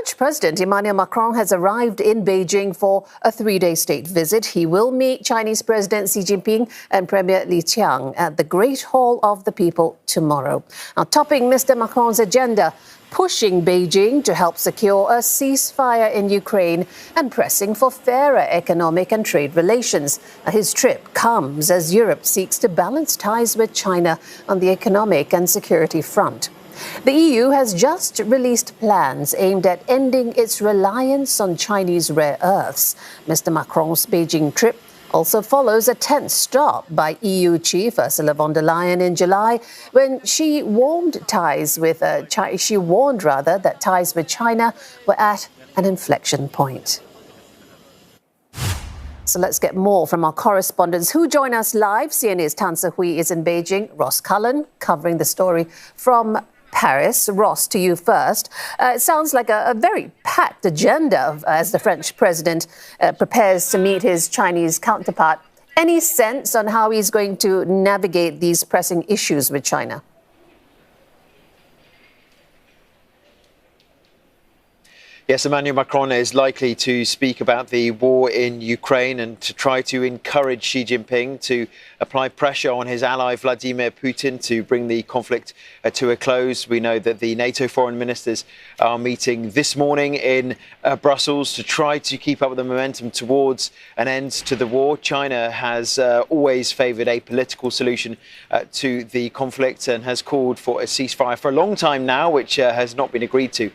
French President Emmanuel Macron has arrived in Beijing for a three-day state visit. He will meet Chinese President Xi Jinping and Premier Qiang at the Great Hall of the People tomorrow. Now, topping Mr Macron's agenda, pushing Beijing to help secure a ceasefire in Ukraine and pressing for fairer economic and trade relations. His trip comes as Europe seeks to balance ties with China on the economic and security front. The EU has just released plans aimed at ending its reliance on Chinese rare earths. Mr Macron's Beijing trip also follows a tense stop by EU chief Ursula von der Leyen in July, when she warned that ties with China were at an inflection point. So let's get more from our correspondents who join us live. CNA's Si Hui is in Beijing. Ross Cullen covering the story from Paris. Ross, to you first. It sounds like a very packed agenda as the French president prepares to meet his Chinese counterpart. Any sense on how he's going to navigate these pressing issues with China? Yes, Emmanuel Macron is likely to speak about the war in Ukraine and to try to encourage Xi Jinping to apply pressure on his ally Vladimir Putin to bring the conflict to a close. We know that the NATO foreign ministers are meeting this morning in Brussels to try to keep up with the momentum towards an end to the war. China has always favoured a political solution to the conflict and has called for a ceasefire for a long time now, which has not been agreed to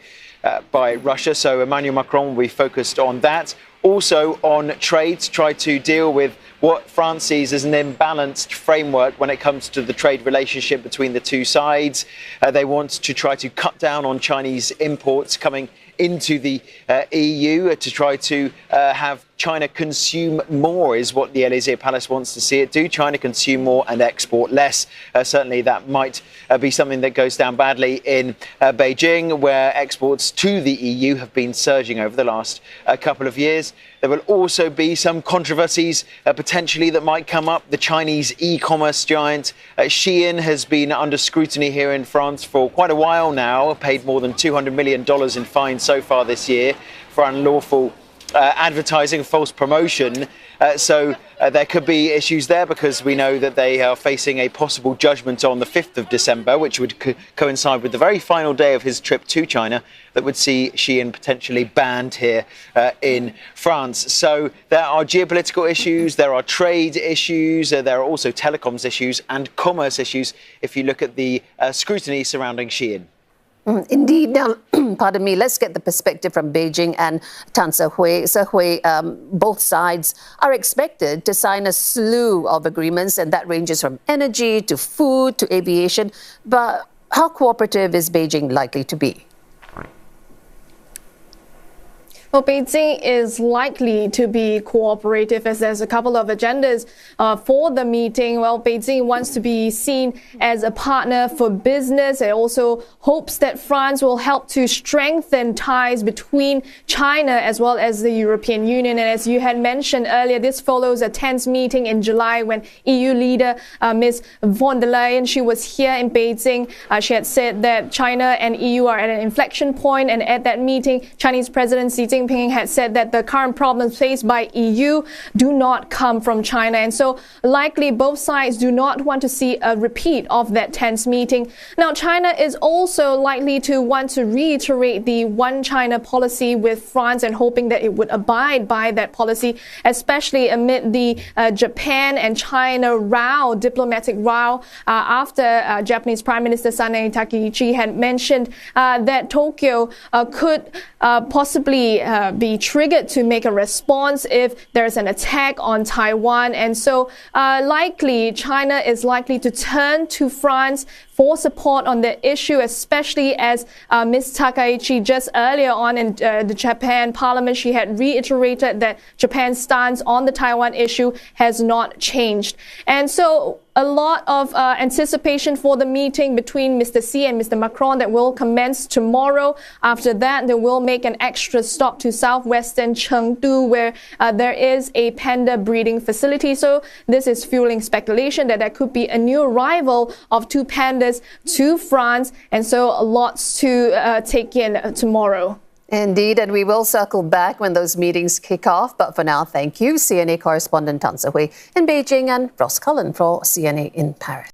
by Russia. So Emmanuel Macron will be focused on that. Also on trade, try to deal with what France sees as an imbalanced framework when it comes to the trade relationship between the two sides. They want to try to cut down on Chinese imports coming into the EU to try to have China consume more is what the Elysee Palace wants to see it do. China consume more and export less. Certainly that might be something that goes down badly in Beijing, where exports to the EU have been surging over the last couple of years. There will also be some controversies potentially that might come up. The Chinese e-commerce giant Qiang has been under scrutiny here in France for quite a while now, paid more than $200 million in fines so far this year for unlawful advertising, false promotion. So there could be issues there because we know that they are facing a possible judgment on the 5th of December, which would coincide with the very final day of his trip to China, that would see Qiang potentially banned here in France. So there are geopolitical issues, there are trade issues, there are also telecoms issues and commerce issues if you look at the scrutiny surrounding Qiang. Indeed. Now, pardon me, let's get the perspective from Beijing and Si Hui. Si Hui, both sides are expected to sign a slew of agreements, and that ranges from energy to food to aviation. But how cooperative is Beijing likely to be? Well, Beijing is likely to be cooperative as there's a couple of agendas for the meeting. Well, Beijing wants to be seen as a partner for business. It also hopes that France will help to strengthen ties between China as well as the European Union. And as you had mentioned earlier, this follows a tense meeting in July when EU leader Ms von der Leyen, she was here in Beijing. She had said that China and EU are at an inflection point. And at that meeting, Chinese President Xi Jinping had said that the current problems faced by EU do not come from China. And so likely both sides do not want to see a repeat of that tense meeting. Now, China is also likely to want to reiterate the one China policy with France and hoping that it would abide by that policy, especially amid the Japan and China diplomatic row, after Japanese Prime Minister Sanae Takaichi had mentioned that Tokyo could possibly be triggered to make a response if there's an attack on Taiwan. And so likely China is likely to turn to France for support on the issue, especially as Ms. Takaichi just earlier on in the Japan parliament, she had reiterated that Japan's stance on the Taiwan issue has not changed. And so a lot of anticipation for the meeting between Mr. Xi and Mr. Macron that will commence tomorrow. After that, they will make an extra stop to southwestern Chengdu, where there is a panda breeding facility. So this is fueling speculation that there could be a new arrival of two pandas to France. And so lots to take in tomorrow. Indeed, and we will circle back when those meetings kick off. But for now, thank you, CNA correspondent Si Hui in Beijing and Ross Cullen for CNA in Paris.